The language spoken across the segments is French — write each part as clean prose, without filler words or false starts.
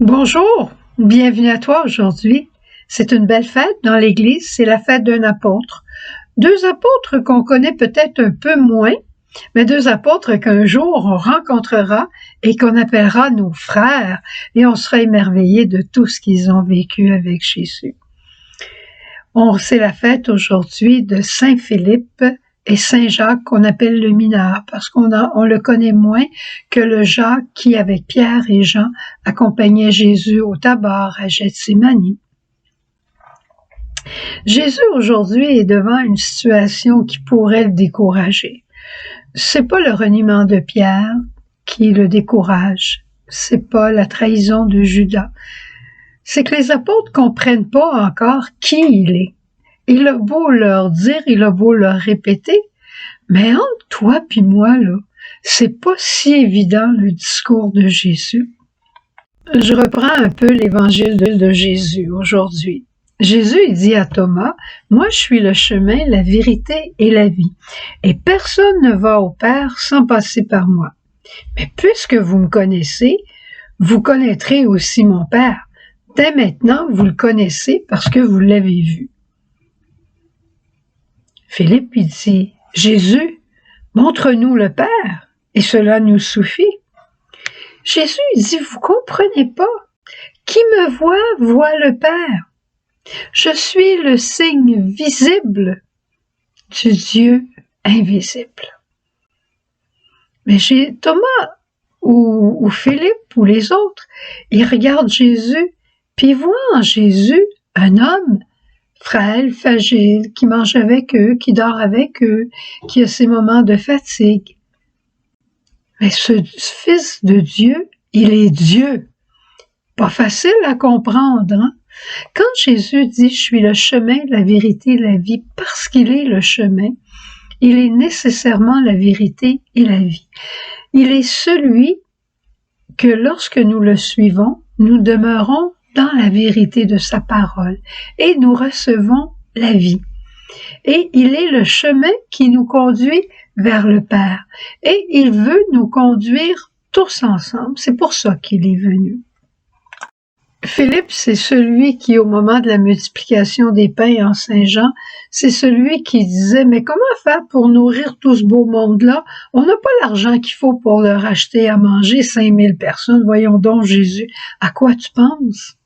Bonjour, bienvenue à toi aujourd'hui. C'est une belle fête dans l'Église, c'est la fête d'un apôtre. Deux apôtres qu'on connaît peut-être un peu moins, mais deux apôtres qu'un jour on rencontrera et qu'on appellera nos frères, et on sera émerveillés de tout ce qu'ils ont vécu avec Jésus. C'est la fête aujourd'hui de Saint Philippe et Saint Jacques qu'on appelle le mineur, parce qu'on le connaît moins que le Jacques qui, avec Pierre et Jean, accompagnait Jésus au Tabor à Gethsémani. Jésus aujourd'hui est devant une situation qui pourrait le décourager. C'est pas le reniement de Pierre qui le décourage, c'est pas la trahison de Judas. C'est que les apôtres comprennent pas encore qui il est. Il a beau leur dire, il a beau leur répéter, mais entre toi puis moi, là, c'est pas si évident le discours de Jésus. Je reprends un peu l'évangile de Jésus aujourd'hui. Jésus il dit à Thomas, « Moi je suis le chemin, la vérité et la vie, et personne ne va au Père sans passer par moi. Mais puisque vous me connaissez, vous connaîtrez aussi mon Père. Dès maintenant, vous le connaissez parce que vous l'avez vu. » Philippe il dit, « Jésus, montre-nous le Père, et cela nous suffit. » Jésus il dit, « Vous comprenez pas. Qui me voit le Père. Je suis le signe visible du Dieu invisible. » Mais Thomas ou Philippe ou les autres, ils regardent Jésus, puis ils voient en Jésus un homme frêle, fragile, qui mange avec eux, qui dort avec eux, qui a ses moments de fatigue. Mais ce Fils de Dieu, il est Dieu. Pas facile à comprendre, hein? Quand Jésus dit « Je suis le chemin, la vérité, la vie », parce qu'il est le chemin, il est nécessairement la vérité et la vie. Il est celui que lorsque nous le suivons, nous demeurons dans la vérité de sa parole et nous recevons la vie. Et il est le chemin qui nous conduit vers le Père. Et il veut nous conduire tous ensemble. C'est pour ça qu'il est venu. Philippe, c'est celui qui, au moment de la multiplication des pains en Saint-Jean, c'est celui qui disait « Mais comment faire pour nourrir tout ce beau monde-là? On n'a pas l'argent qu'il faut pour leur acheter à manger 5000 personnes. Voyons donc, Jésus, à quoi tu penses? »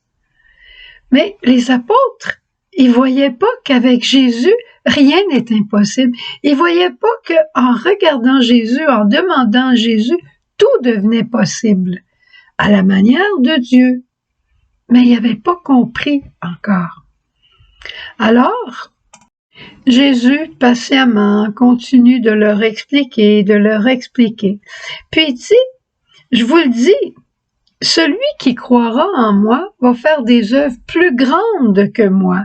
Mais les apôtres, ils voyaient pas qu'avec Jésus, rien n'est impossible. Ils voyaient pas qu'en regardant Jésus, en demandant à Jésus, tout devenait possible, à la manière de Dieu. Mais ils n'avaient pas compris encore. Alors, Jésus, patiemment, continue de leur expliquer. Puis il dit, je vous le dis, celui qui croira en moi va faire des œuvres plus grandes que moi.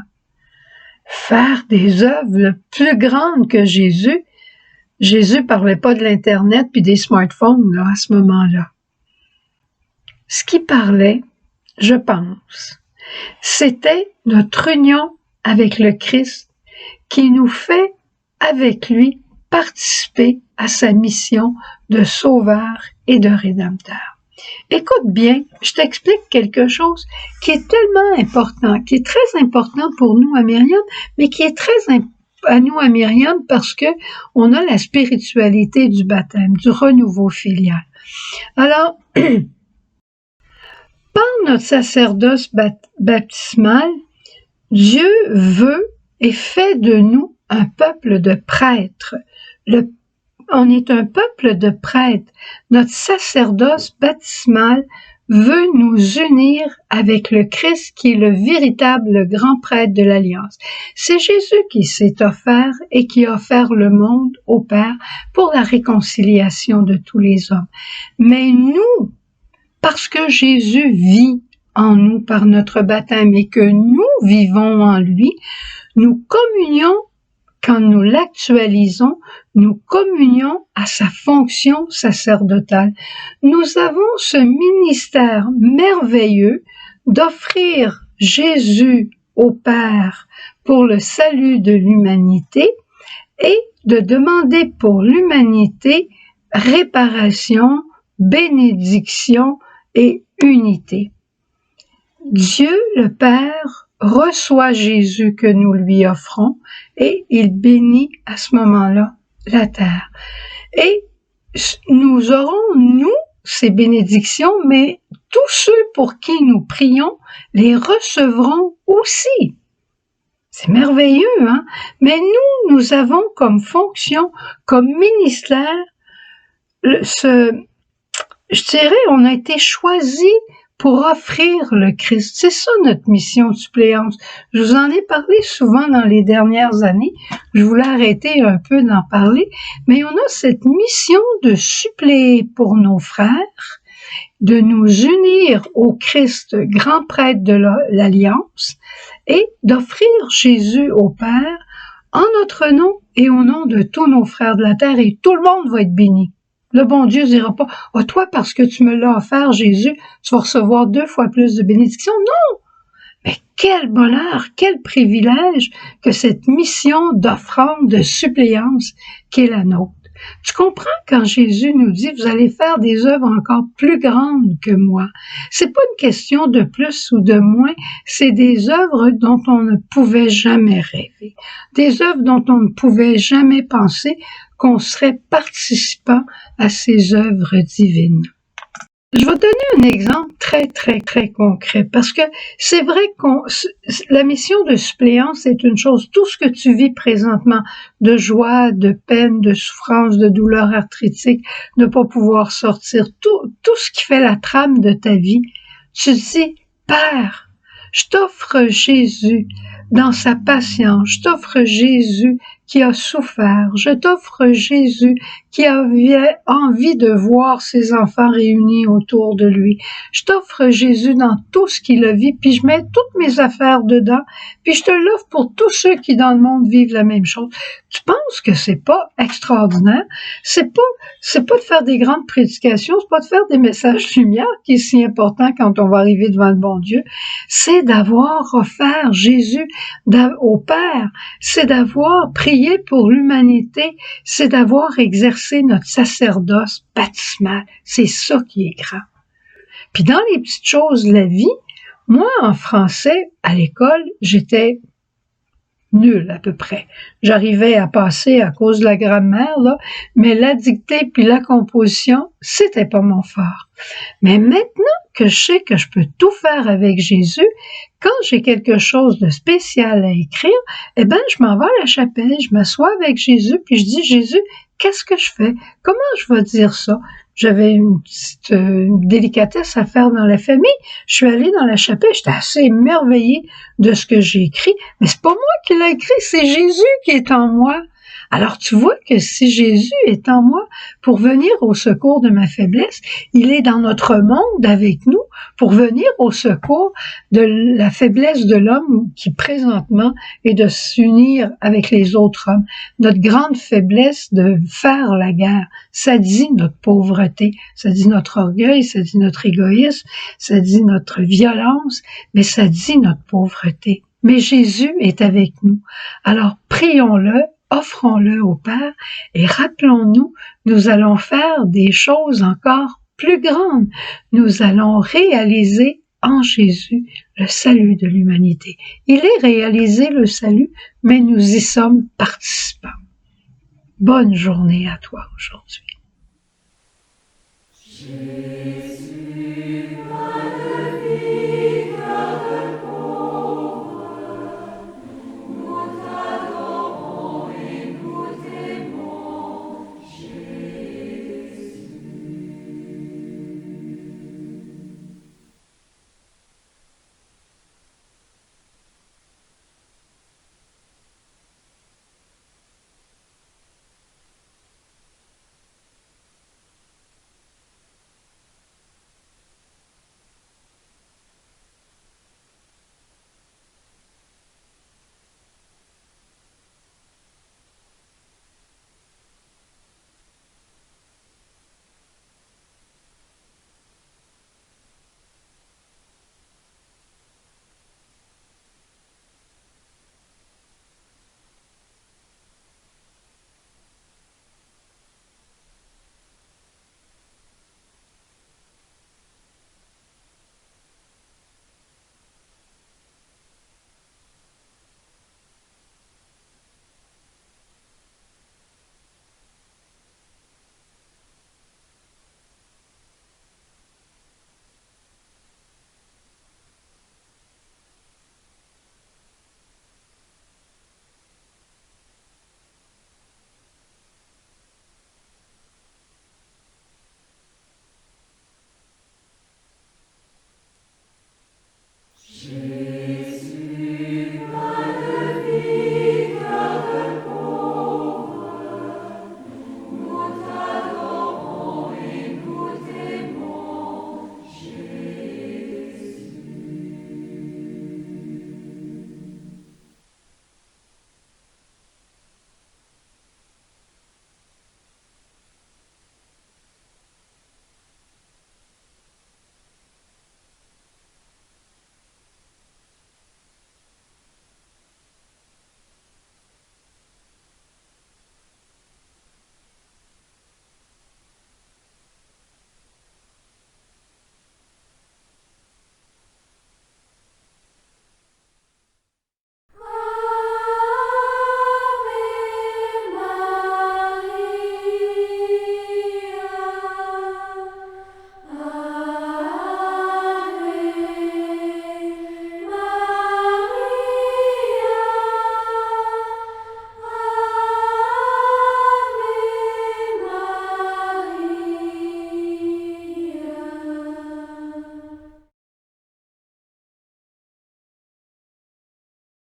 Faire des œuvres plus grandes que Jésus. Jésus parlait pas de l'Internet puis des smartphones là, à ce moment-là. Ce qu'il parlait, je pense, c'était notre union avec le Christ qui nous fait, avec lui, participer à sa mission de sauveur et de rédempteur. Écoute bien, je t'explique quelque chose qui est tellement important, qui est très important pour nous à Myriam, mais qui est très à nous à Myriam parce que on a la spiritualité du baptême, du renouveau filial. Alors, par notre sacerdoce baptismal, Dieu veut et fait de nous un peuple de prêtres. On est un peuple de prêtres. Notre sacerdoce baptismal veut nous unir avec le Christ qui est le véritable grand prêtre de l'Alliance. C'est Jésus qui s'est offert et qui a offert le monde au Père pour la réconciliation de tous les hommes. Mais nous, parce que Jésus vit en nous par notre baptême et que nous vivons en lui, nous communions, quand nous l'actualisons, nous communions à sa fonction sacerdotale. Nous avons ce ministère merveilleux d'offrir Jésus au Père pour le salut de l'humanité et de demander pour l'humanité réparation, bénédiction et unité. Dieu le Père reçoit Jésus que nous lui offrons et il bénit à ce moment-là la terre. Et nous aurons, nous, ces bénédictions, mais tous ceux pour qui nous prions les recevront aussi. C'est merveilleux, hein? Mais nous avons comme fonction, comme ministère, je dirais, on a été choisis pour offrir le Christ. C'est ça notre mission de suppléance. Je vous en ai parlé souvent dans les dernières années. Je voulais arrêter un peu d'en parler, mais on a cette mission de suppléer pour nos frères, de nous unir au Christ, grand prêtre de l'Alliance, et d'offrir Jésus au Père en notre nom et au nom de tous nos frères de la terre, et tout le monde va être béni. Le bon Dieu ne dira pas « Ah, toi, parce que tu me l'as offert, Jésus, tu vas recevoir 2 fois plus de bénédictions. » Non! Mais quel bonheur, quel privilège que cette mission d'offrande, de suppléance qui est la nôtre. Tu comprends quand Jésus nous dit « Vous allez faire des œuvres encore plus grandes que moi. » C'est pas une question de plus ou de moins, c'est des œuvres dont on ne pouvait jamais rêver. Des œuvres dont on ne pouvait jamais penser qu'on serait participant à ces œuvres divines. Je vais donner un exemple très, très, très concret, parce que c'est vrai que la mission de suppléance est une chose. Tout ce que tu vis présentement, de joie, de peine, de souffrance, de douleur arthritique, de ne pas pouvoir sortir, tout ce qui fait la trame de ta vie, tu dis, Père, je t'offre Jésus dans sa patience, je t'offre Jésus qui a souffert, je t'offre Jésus qui avait envie de voir ses enfants réunis autour de lui. Je t'offre Jésus dans tout ce qu'il a vu, puis je mets toutes mes affaires dedans, puis je te l'offre pour tous ceux qui dans le monde vivent la même chose. Tu penses que c'est pas extraordinaire? C'est pas de faire des grandes prédications, c'est pas de faire des messages lumière qui est si important quand on va arriver devant le bon Dieu. C'est d'avoir offert Jésus au Père, c'est d'avoir prié pour l'humanité, c'est d'avoir exercé notre sacerdoce baptismal. C'est ça qui est grand. Puis dans les petites choses de la vie, moi, en français, à l'école, j'étais nulle à peu près. J'arrivais à passer à cause de la grammaire, là, mais la dictée puis la composition, c'était pas mon fort. Mais maintenant que je sais que je peux tout faire avec Jésus, quand j'ai quelque chose de spécial à écrire, eh ben, je m'en vais à la chapelle, je m'assois avec Jésus, puis je dis, Jésus, qu'est-ce que je fais? Comment je vais dire ça? J'avais une petite délicatesse à faire dans la famille. Je suis allée dans la chapelle, j'étais assez émerveillée de ce que j'ai écrit, mais c'est pas moi qui l'ai écrit, c'est Jésus qui est en moi. Alors tu vois que si Jésus est en moi pour venir au secours de ma faiblesse, il est dans notre monde avec nous pour venir au secours de la faiblesse de l'homme qui présentement est de s'unir avec les autres hommes. Notre grande faiblesse de faire la guerre, ça dit notre pauvreté, ça dit notre orgueil, ça dit notre égoïsme, ça dit notre violence, mais ça dit notre pauvreté. Mais Jésus est avec nous. Alors prions-le, offrons-le au Père et rappelons-nous, nous allons faire des choses encore plus grandes. Nous allons réaliser en Jésus le salut de l'humanité. Il est réalisé le salut, mais nous y sommes participants. Bonne journée à toi aujourd'hui.